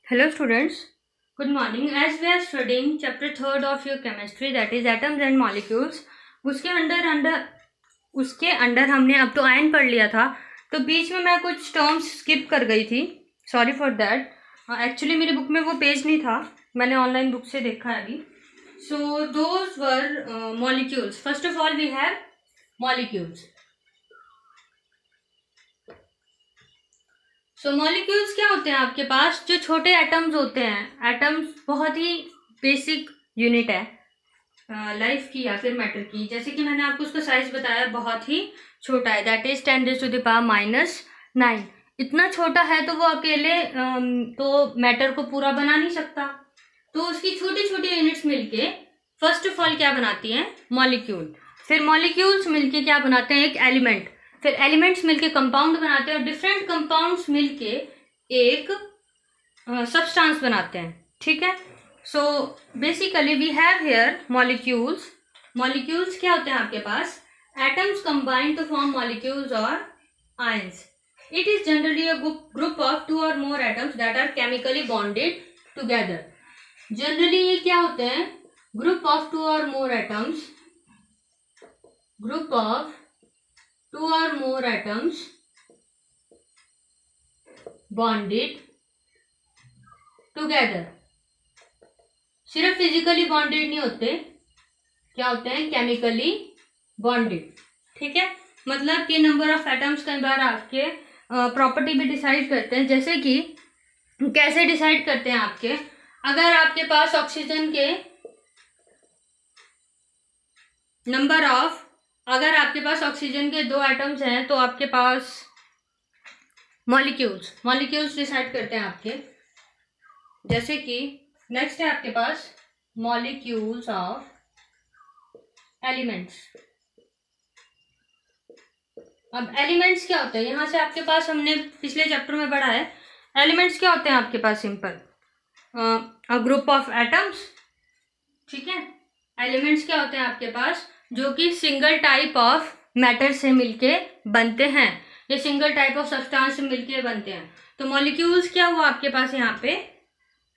Hello students, good morning. As we are studying chapter 3rd of your chemistry, that is atoms and molecules, उसके under हमने अब तो ion पढ़ लिया था, तो बीच में मैं कुछ टर्म्स स्किप कर गई थी. Sorry for that. एक्चुअली मेरी बुक में वो पेज नहीं था, मैंने ऑनलाइन बुक से देखा है अभी. So those were molecules. First of all we have molecules. So molecules क्या होते हैं आपके पास? जो छोटे एटम्स होते हैं. एटम्स बहुत ही बेसिक यूनिट है लाइफ की या फिर मैटर की. जैसे कि मैंने आपको उसका साइज बताया, बहुत ही छोटा है, दैट इज 10⁻⁻⁹. इतना छोटा है तो वो अकेले तो मैटर को पूरा बना नहीं सकता. तो उसकी छोटी छोटी यूनिट्स मिलके फर्स्ट ऑफ ऑल क्या बनाती हैं? मॉलिक्यूल. फिर मॉलिक्यूल्स मिलके क्या बनाते हैं? एक एलिमेंट. फिर एलिमेंट्स मिलके कंपाउंड बनाते हैं और डिफरेंट कंपाउंड्स मिलके एक सब्सटेंस बनाते हैं. ठीक है. So basically we have here molecules. Molecules क्या होते हैं आपके पास? Atoms combine to form molecules और ions. It is generally a group of 2 or more atoms that are chemically bonded together. Generally ये क्या होते हैं? Group of 2 or more atoms. Group of 2 or more atoms bonded together. सिर्फ physically bonded नहीं होते, क्या होते हैं? Chemically bonded. ठीक है. मतलब कि नंबर ऑफ एटम्स कई बार आपके प्रॉपर्टी भी डिसाइड करते हैं. जैसे कि कैसे डिसाइड करते हैं आपके? अगर आपके पास ऑक्सीजन के नंबर ऑफ, अगर आपके पास ऑक्सीजन के 2 एटम्स हैं तो आपके पास मॉलिक्यूल्स डिसाइड करते हैं आपके. जैसे कि नेक्स्ट है आपके पास मॉलिक्यूल्स ऑफ एलिमेंट्स. अब एलिमेंट्स क्या होते हैं? यहां से आपके पास हमने पिछले चैप्टर में पढ़ा है. एलिमेंट्स क्या होते हैं आपके पास? Simple a group of atoms. ठीक है. एलिमेंट्स क्या होते हैं आपके पास? जो कि सिंगल टाइप ऑफ मैटर से मिलके बनते हैं, ये सिंगल टाइप ऑफ सब्सटेंस से मिलके बनते हैं. तो मॉलिक्यूल्स क्या हुआ आपके पास यहाँ पे?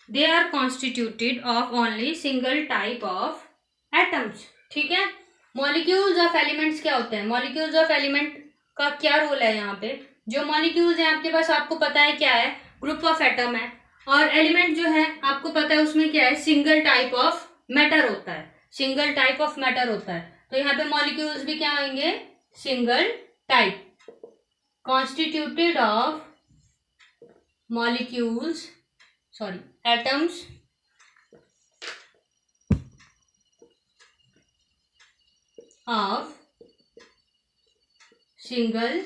They are constituted of only single type of atoms. ठीक है. मॉलिक्यूल्स ऑफ एलिमेंट्स क्या होते हैं? मॉलिक्यूल्स ऑफ एलिमेंट का क्या रोल है यहाँ पे? जो मॉलिक्यूल्स हैं आपके पास, आपको पता है क्या है? ग्रुप ऑफ एटम है. और एलिमेंट जो है आपको पता है उसमें क्या है? सिंगल टाइप ऑफ मैटर होता है. सिंगल टाइप ऑफ मैटर होता है. तो यहाँ पे मॉलिक्यूल्स भी क्या आएंगे? Single type. Constituted of molecules, sorry atoms of single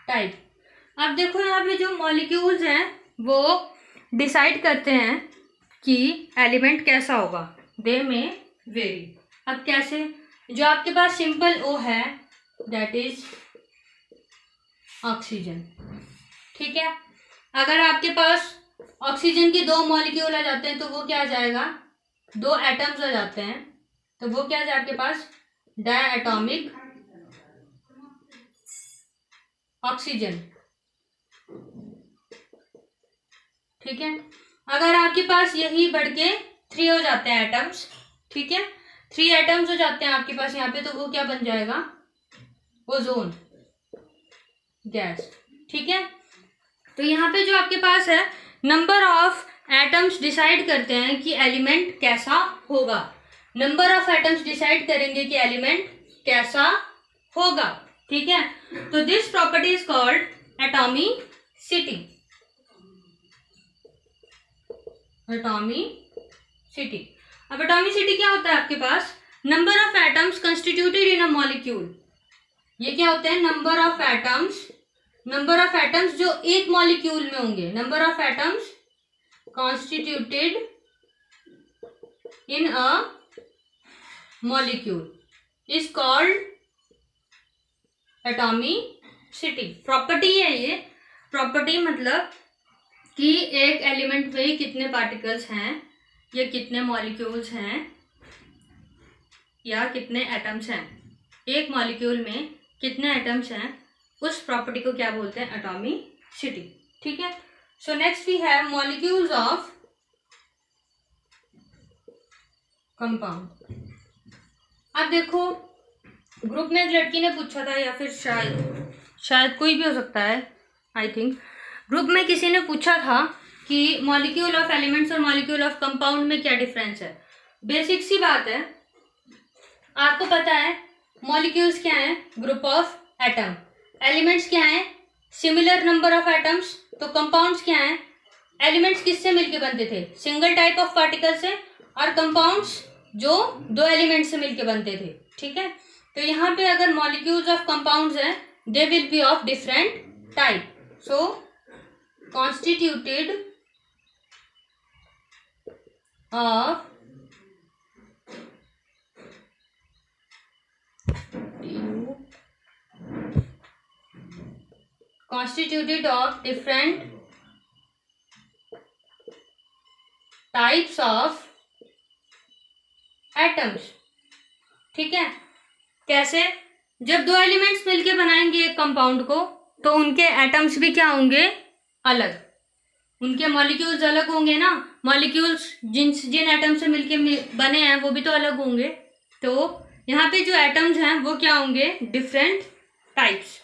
type. अब देखो यहाँ पे जो मॉलिक्यूल्स हैं वो डिसाइड करते हैं कि एलिमेंट कैसा होगा. दे में वेरी. अब कैसे? जो आपके पास सिंपल O है, दैट इज ऑक्सीजन. ठीक है. अगर आपके पास ऑक्सीजन के 2 मॉलिक्यूल आ जाते हैं तो वो क्या आ जाएगा? 2 एटम्स आ जाते हैं तो वो क्या है आपके पास? Diatomic oxygen. ठीक है. अगर आपके पास यही बढ़ के 3 हो जाते हैं एटम्स, ठीक है, 3 एटम्स हो जाते हैं आपके पास यहाँ पे, तो वो क्या बन जाएगा? Ozone gas. ठीक है. तो यहाँ पे जो आपके पास है, नंबर ऑफ एटम्स डिसाइड करते हैं कि एलिमेंट कैसा होगा. नंबर ऑफ एटम्स डिसाइड करेंगे कि एलिमेंट कैसा होगा. ठीक है. तो this property is called atomicity. Atomicity. अब एटॉमिसिटी क्या होता है आपके पास? Number of atoms constituted in a molecule. ये क्या होते हैं? नंबर ऑफ एटम्स जो एक मॉलिक्यूल में होंगे. Number of atoms constituted in a molecule is called atomicity. Property है ये. प्रॉपर्टी मतलब कि एक एलिमेंट में कितने पार्टिकल्स हैं, या कितने मॉलिक्यूल्स हैं, या कितने एटम्स हैं. एक मॉलिक्यूल में कितने एटम्स हैं, उस प्रॉपर्टी को क्या बोलते हैं? एटॉमिसिटी. ठीक है. So next we have molecules of compound. अब देखो ग्रुप में एक लड़की ने पूछा था, या फिर शायद कोई भी हो सकता है, आई थिंक ग्रुप में किसी ने पूछा था कि मॉलिक्यूल ऑफ एलिमेंट्स और मॉलिक्यूल ऑफ कंपाउंड में क्या डिफरेंस है। बेसिक सी बात है, आपको पता है मॉलिक्यूल्स क्या है, ग्रुप ऑफ एटम। एलिमेंट्स क्या है, सिमिलर नंबर ऑफ एटम्स। तो कंपाउंड्स क्या है, एलिमेंट्स किससे मिलके बनते थे, सिंगल टाइप ऑफ पार्टिकल से, और कंपाउंड्स जो दो एलिमेंट से मिलके बनते थे। ठीक है, तो यहाँ पे अगर मॉलिक्यूल्स ऑफ कंपाउंड्स हैं, they will be of different type. So constituted of different types of atoms। ठीक है, कैसे, जब दो एलिमेंट्स मिलके बनाएंगे एक कंपाउंड को, तो उनके एटम्स भी क्या होंगे, अलग, उनके मॉलिक्यूल्स अलग होंगे ना। मॉलिक्यूल्स जिन एटम से मिलके बने हैं वो भी तो अलग होंगे। तो यहाँ पे जो एटम्स हैं वो क्या होंगे, different types,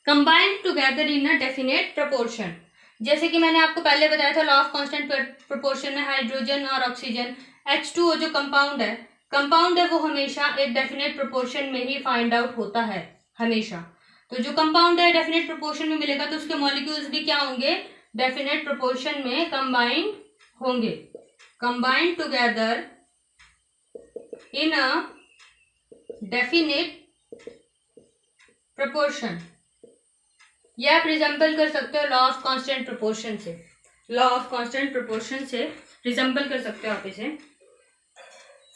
combined together in a definite proportion. जैसे कि मैंने आपको पहले बताया था, लॉ ऑफ कांस्टेंट प्रोपोर्शन में हाइड्रोजन और ऑक्सीजन, H2O जो कंपाउंड है वो हमेशा एक डेफिनेट प्रोपोर्शन में ही फाइंड आउट होता है हमेशा। तो जो कंपाउंड है डेफिनेट प्रोपोर्शन में मिलेगा, तो उसके मॉलिक्यूल्स भी क्या होंगे, डेफिनेट प्रोपोर्शन में कंबाइंड होंगे, combined together in a definite proportion. यह आप रिजेंबल कर सकते हो लॉ ऑफ कांस्टेंट प्रोपोर्शन से, लॉ ऑफ कांस्टेंट प्रोपोर्शन से रिजेंबल कर सकते हो आप इसे।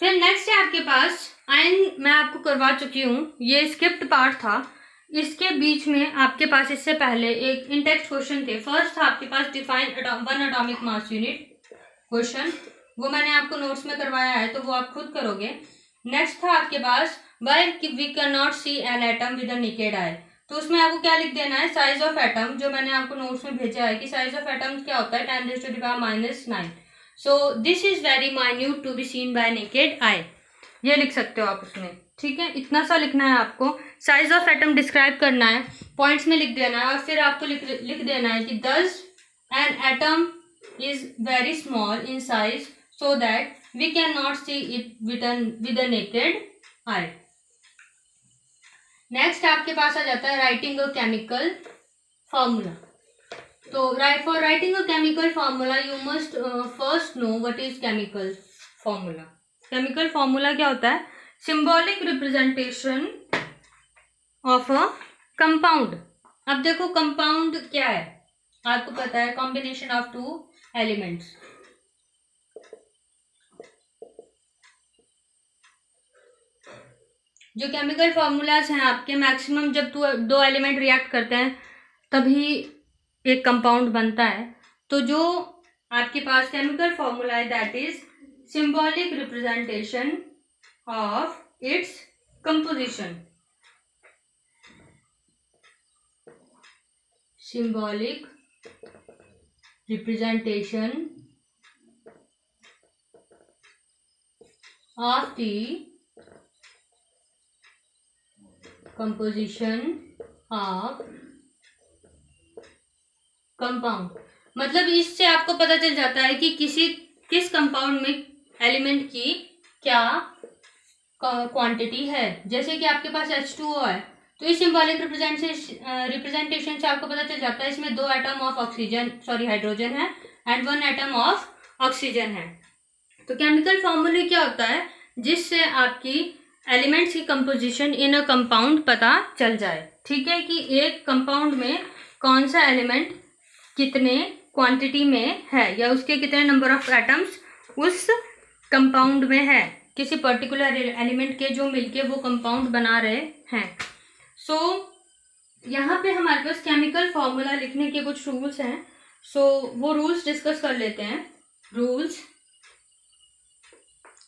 फिर नेक्स्ट है आपके पास आयन, मैं आपको करवा चुकी हूँ, ये स्किप्ड पार्ट था। इसके बीच में आपके पास इससे पहले एक इन टेक्स्ट क्वेश्चन थे। फर्स्ट था आपके पास define one atomic mass unit question, वो मैंने आपको नोट्स में करवाया है, तो वो आप खुद करोगे। नेक्स्ट था आपके पास why we can not see an atom with a naked eye. तो उसमें आपको क्या लिख देना है, साइज ऑफ एटम, जो मैंने आपको नोट्स में भेजा है कि साइज ऑफ एटम क्या होता है, 10⁻⁻⁹। So this is very minute to be seen by naked eye, ये लिख सकते हो आप उसमें। ठीक है, इतना सा लिखना है आपको, साइज ऑफ एटम डिस्क्राइब करना है, पॉइंट्स में लिख देना है, और फिर आपको लिख देना है कि दस an atom is very small in size so that we can not see it with a naked eye. Next आपके पास आ जाता है राइटिंग अ केमिकल फॉर्मूला। तो for writing a chemical formula you must first know what is chemical formula. Chemical formula क्या होता है, symbolic representation of a compound. अब देखो कंपाउंड क्या है, आपको पता है, कॉम्बिनेशन ऑफ टू एलिमेंट्स। जो केमिकल फॉर्मूलाज हैं आपके, मैक्सिमम जब दो एलिमेंट रिएक्ट करते हैं तभी एक कंपाउंड बनता है। तो जो आपके पास केमिकल फॉर्मूला है that is symbolic representation of its composition. Symbolic representation of the composition of compound. मतलब इससे आपको पता चल जाता है कि किस कंपाउंड में एलिमेंट की क्या क्वांटिटी है। जैसे कि आपके पास H2O है, तो इस सिंबॉलिक रिप्रेजेंटेशन से आपको पता चल जाता है इसमें 2 एटम ऑफ हाइड्रोजन है एंड 1 एटम ऑफ ऑक्सीजन है। तो केमिकल फॉर्मूले क्या होता है, जिससे आपकी एलिमेंट्स की कंपोजिशन इन अ कंपाउंड पता चल जाए। ठीक है, कि एक कंपाउंड में कौन सा एलिमेंट कितने क्वांटिटी में है, या उसके कितने नंबर ऑफ एटम्स उस कंपाउंड में है, किसी पर्टिकुलर एलिमेंट के जो मिलके वो कंपाउंड बना रहे हैं। सो यहाँ पे हमारे पास केमिकल फॉर्मूला लिखने के कुछ रूल्स हैं। सो वो रूल्स डिस्कस कर लेते हैं। Rules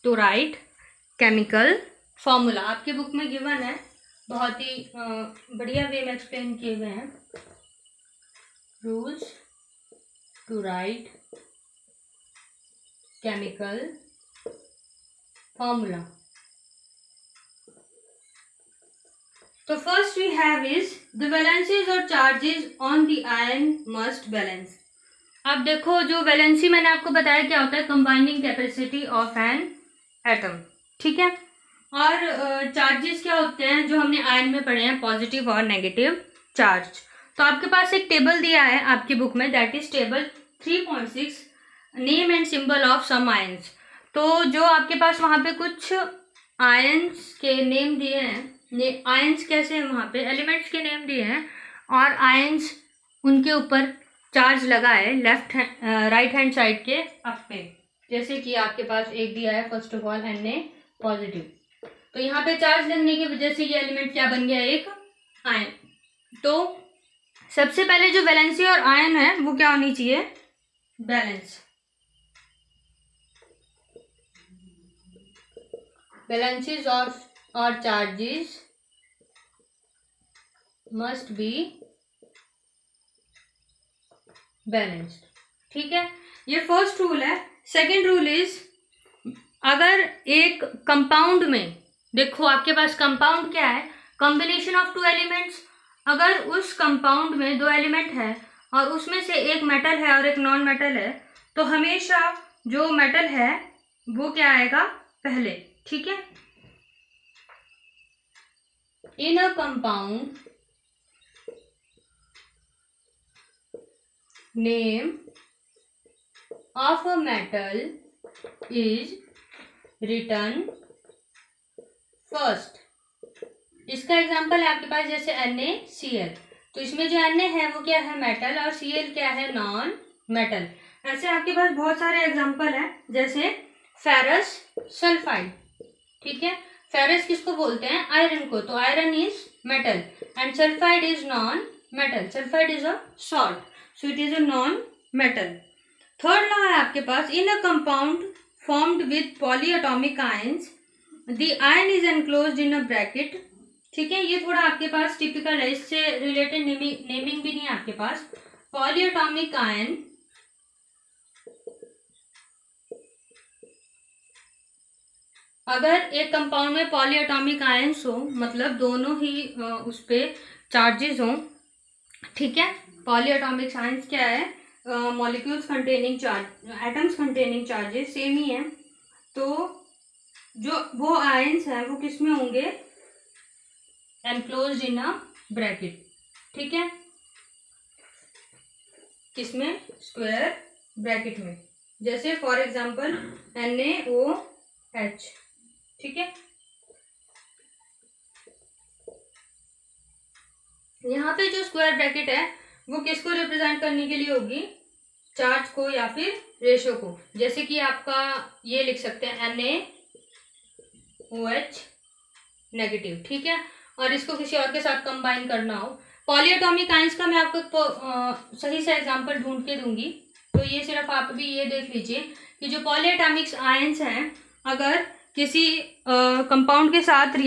to write chemical formula आपकी बुक में गिवन है, बहुत ही बढ़िया वे में एक्सप्लेन किए हुए हैं। Rules to write chemical formula. So first we have is the valencies or charges on the ion must balance. अब देखो जो वैलेंसी मैंने आपको बताया क्या होता है, combining capacity of an atom, ठीक है। और चार्जेस क्या होते हैं जो हमने आयन में पढ़े हैं, पॉजिटिव और नेगेटिव चार्ज। तो आपके पास एक टेबल दिया है आपकी बुक में, that is table 3.6 name and symbol of some ions. तो जो आपके पास वहाँ पे कुछ आयंस के नेम दिए हैं, आयंस कैसे हैं वहाँ पे, एलिमेंट्स के नेम दिए हैं और आयंस उनके ऊपर चार्ज लगा है लेफ्ट राइट हैंड साइड के अप पे। जैसे कि आपके पास एक दिया है first of all Na positive, तो यहाँ पे चार्ज लगने की वजह से ये एलिमेंट क्या बन गया, एक आयन। तो सबसे पहले जो वैलेंसी और आयन है वो क्या होनी चाहिए, बैलेंस। बैलेंसेस और चार्जेस मस्ट बी बैलेंस्ड, ठीक है। ये फर्स्ट रूल है। सेकंड रूल इज, अगर एक कंपाउंड में, देखो आपके पास कंपाउंड क्या है, कॉम्बिनेशन ऑफ टू एलिमेंट्स। अगर उस कंपाउंड में दो एलिमेंट है और उसमें से एक मेटल है और एक नॉन मेटल है, तो हमेशा जो मेटल है वो क्या आएगा पहले, ठीक है। In a compound name of a metal is written first. इसका एग्जांपल है आपके पास जैसे NaCl, तो इसमें जो Na है वो क्या है, मेटल, और Cl क्या है, नॉन मेटल। ऐसे आपके पास बहुत सारे एग्जांपल हैं, जैसे फेरस सल्फाइड, ठीक है। फेरस किसको बोलते हैं, आयरन को, तो iron is metal and sulphide is non metal. Sulphide is a salt, so it is a non metal. Third law है आपके पास, in a compound formed with polyatomic ions the ion is enclosed in a bracket, ठीक है। ये थोड़ा आपके पास typical है, इससे रिलेटेड नेमिंग भी नहीं है आपके पास। पॉलीएटॉमिक आयन अगर एक कंपाउंड में पॉलीएटॉमिक आयंस हो, मतलब दोनों ही उस पे चार्जेस हो, ठीक है। पॉलीएटॉमिक आयंस क्या है, molecules containing charge, atoms containing charges same ही है। तो जो वो आयंस है वो किस में होंगे, एनक्लोज्ड इन अ ब्रैकेट, ठीक है। किसमें, स्क्वायर ब्रैकेट में, जैसे फॉर एग्जांपल NaOH, ठीक है। यहाँ पे जो स्क्वायर ब्रैकेट है वो किसको रिप्रेजेंट करने के लिए होगी, चार्ज को या फिर रेशो को। जैसे कि आपका ये लिख सकते हैं NaOH नेगेटिव, ठीक है। और इसको किसी और के साथ कंबाइन करना हो, पॉलीएटॉमिक आयंस का मैं आपको सही से एग्जांपल ढूंढ के दूंगी। तो ये सिर्फ आप भी ये देख लीजिए कि जो पॉलीएटॉमिक आयंस हैं, अगर किसी कंपाउंड के साथ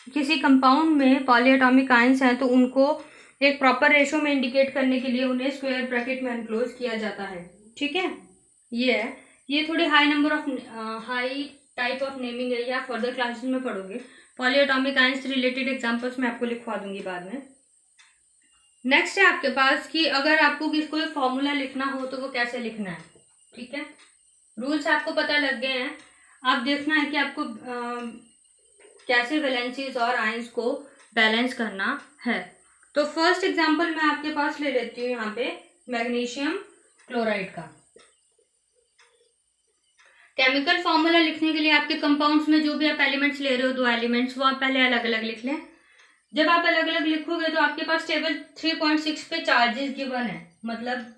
किसी कंपाउंड में पॉलीएटॉमिक आयंस हैं, तो उनको एक प्रॉपर रेशो में इंडिकेट करने के लिए उन्हें स्क्वायर ब्रैकेट में एनक्लोज किया जाता है, ठीक है। ये थोड़ी हाई टाइप ऑफ नेमिंग है, या फर्दर क्लासेस में पढ़ोगे। पॉलीएटॉमिक आयंस से रिलेटेड एग्जांपल्स मैं आपको लिखवा दूंगी बाद में। नेक्स्ट है आपके पास कि अगर आपको कोई फॉर्मूला लिखना हो तो वो कैसे लिखना है, ठीक है। रूल्स आपको पता लग गए हैं, आप देखना है कि आपको कैसे वैलेंसीज और आयंस को बैलेंस करना है। तो फर्स्ट एग्जांपल मैं आपके पास ले लेती हूँ यहाँ पे मैग्नीशियम क्लोराइड का। केमिकल फॉर्मूला लिखने के लिए आपके कंपाउंड्स में जो भी आप एलिमेंट्स ले रहे हो, दो एलिमेंट्स, वो आप पहले अलग अलग लिख लें। जब आप अलग अलग लिखोगे तो आपके पास टेबल 3.6 पे चार्जेस गिवन है, मतलब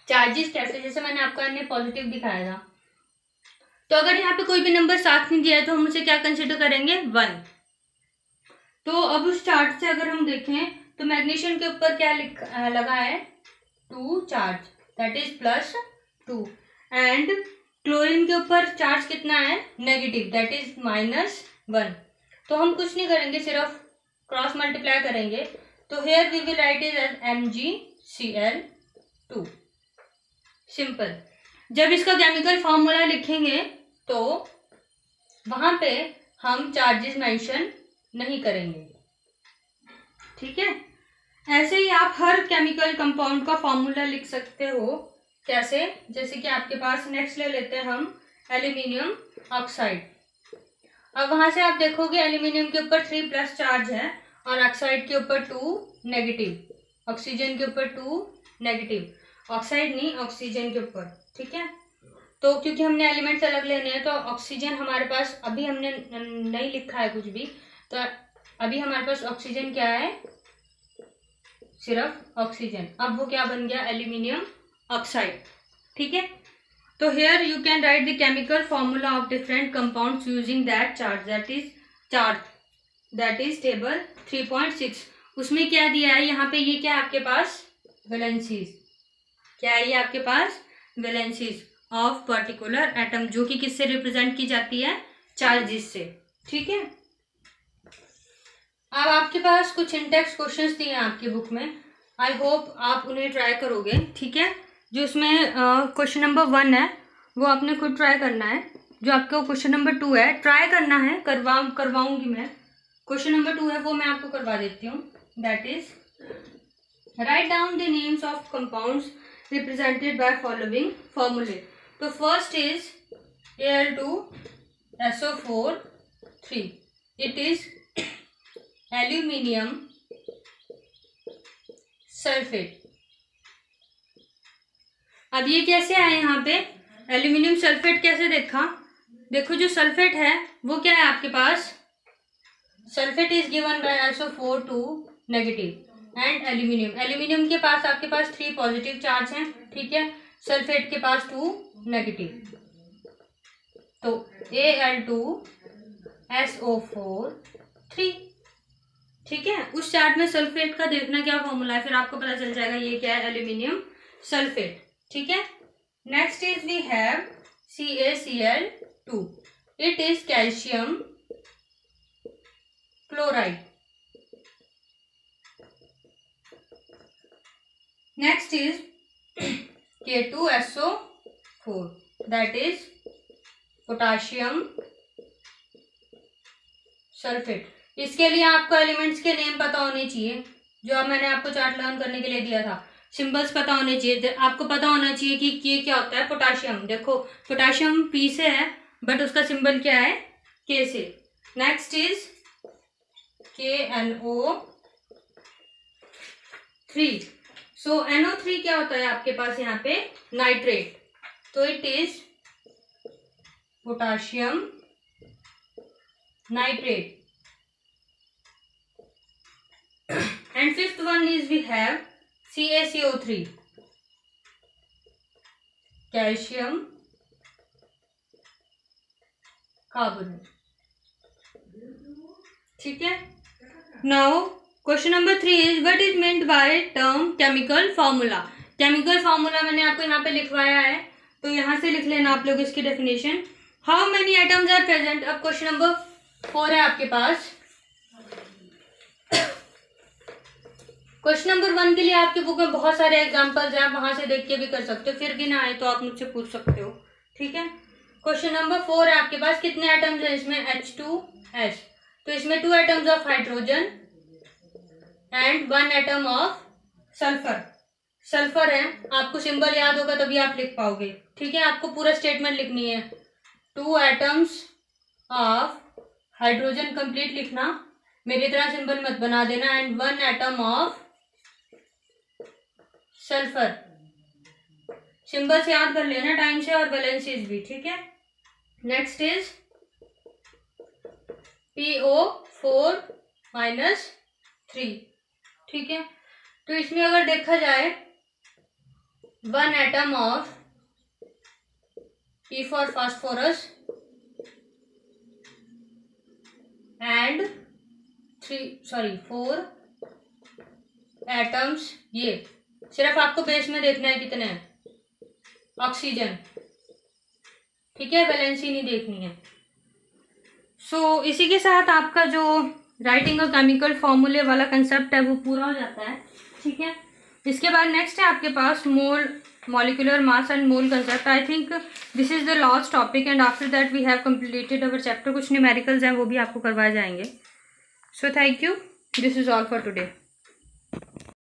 चार्जेस कैसे, जैसे मैंने आपको Na पॉजिटिव दिखाया था, तो अगर यहाँ पे कोई भी नंबर साथ नहीं दिया है तो हम उसे क्या कंसिडर करेंगे, 1। तो अब उस चार्ट से अगर हम देखें तो मैग्नीशियम के ऊपर क्या लगा है, 2 charge, that is +2, and chlorine के ऊपर चार्ज कितना है, नेगेटिव, दैट इज -1। तो हम कुछ नहीं करेंगे, सिर्फ क्रॉस मल्टीप्लाई करेंगे तो here we will write it as MgCl2। Simple. जब इसका केमिकल फॉर्मूला लिखेंगे तो वहां पे हम चार्जेस मेंशन नहीं करेंगे, ठीक है। ऐसे ही आप हर केमिकल कंपाउंड का फॉर्मूला लिख सकते हो। कैसे? जैसे कि आपके पास नेक्स्ट ले लेते हैं हम एल्यूमिनियम ऑक्साइड। अब वहां से आप देखोगे एल्यूमिनियम के ऊपर 3+ चार्ज है और ऑक्साइड के ऊपर 2 नेगेटिव, ऑक्सीजन के ऊपर 2 नेगेटिव, ऑक्साइड नहीं ऑक्सीजन के ऊपर, ठीक है। तो क्योंकि हमने एलिमेंट्स अलग लेने हैं तो ऑक्सीजन हमारे पास अभी हमने नहीं लिखा है कुछ भी, तो अभी हमारे पास ऑक्सीजन क्या है, सिर्फ ऑक्सीजन। अब वो क्या बन गया, एल्यूमिनियम ऑक्साइड, ठीक है। तो here you can write the chemical formula of different compounds using that charge, that is table 3.6। उसमें क्या दिया है यहाँ पे, ये क्या आपके पास वैलेंसीज, क्या है ये आपके पास वैलेंसीज ऑफ पर्टिकुलर एटम, जो कि किससे रिप्रेजेंट की जाती है, चार्जेस से, ठीक है। अब आपके पास कुछ इंटेक्स क्वेश्चंस दिए हैं आपकी बुक में, आई होप आप उन्हें ट्राई करोगे, ठीक है। जो इसमें क्वेश्चन नंबर 1 है वो आपने खुद ट्राई करना है। जो आपका क्वेश्चन नंबर 2 है ट्राई करना है, करवाऊंगी मैं। क्वेश्चन नंबर 2 है वो मैं आपको करवा देती हूँ। That is write down the names of compounds represented by following फॉर्मूले। तो first is Al2SO4 it is aluminium sulphate. अब ये कैसे आए यहाँ पे, एल्यूमिनियम सल्फेट कैसे देखा, देखो जो सल्फेट है वो क्या है आपके पास, sulphate is given by SO4 2 negative and aluminium के पास आपके पास 3 पॉजिटिव चार्ज हैं, ठीक है, सल्फेट के पास 2 नेगेटिव। तो Al2SO4 3, ठीक है। उस चार्ट में सल्फेट का देखना क्या फॉर्मूला है, फिर आपको पता चल जाएगा ये क्या है, एल्यूमिनियम सल्फेट, ठीक है। Next is we have CaCl2 it is calcium chloride. Next is K2SO4 that is potassium sulphate. इसके लिए आपको एलिमेंट्स के नेम पता होने चाहिए, जो अब मैंने आपको चार्ट लर्न करने के लिए दिया था। सिंबल्स पता होने चाहिए, आपको पता होना चाहिए कि ये क्या होता है, पोटाशियम। देखो पोटाशियम P से है बट उसका सिंबल क्या है, K से। Next is KNO3। So NO3 क्या होता है आपके पास यहाँ पे, नाइट्रेट। तो it is potassium nitrate. And fifth one is we have CaCO3 calcium carbonate, ठीक है। Now question number 3 is what is meant by term chemical formula। Chemical formula मैंने आपको यहाँ पे लिखवाया है, तो यहाँ से लिख लेना आप लोग इसकी definition. How many atoms are present. अब क्वेश्चन नंबर 4 है आपके पास। क्वेश्चन नंबर 1 के लिए आपकी बुक में बहुत सारे एग्जांपल्स हैं, आप वहां से देख के भी कर सकते हो, फिर भी ना आए तो आप मुझसे पूछ सकते हो, ठीक है। क्वेश्चन नंबर 4 है आपके पास, कितने एटम्स हैं इसमें, H2S। तो इसमें 2 atoms of hydrogen and 1 atom of sulphur. Sulphur है, आपको सिंबल याद होगा तभी आप लिख पाओगे, ठीक है। आपको पूरा स्टेटमेंट लिखनी है, 2 एटम्स ऑफ हाइड्रोजन कंप्लीट लिखना, मेरी तरह सिंबल मत बना देना, and 1 atom of sulphur. Symbol से याद कर लेना टाइम से, और वैलेंसीज भी, ठीक है। नेक्स्ट इज PO4-3, ठीक है। तो इसमें अगर देखा जाए 1 atom of P for phosphorus and 4 atoms, ये सिर्फ आपको बेस में देखना है कितने हैं, ऑक्सीजन, ठीक है, वैलेंसी नहीं देखनी है। सो इसी के साथ आपका जो राइटिंग अ केमिकल फॉर्मूले वाला कंसेप्ट है वो पूरा हो जाता है, ठीक है। इसके बाद नेक्स्ट है आपके पास mole, molecular mass and mole concept. I think this is the last topic and after that we have completed our chapter. कुछ न्यूमेरिकल्स हैं वो भी आपको करवाए जाएंगे। So thank you, this is all for today.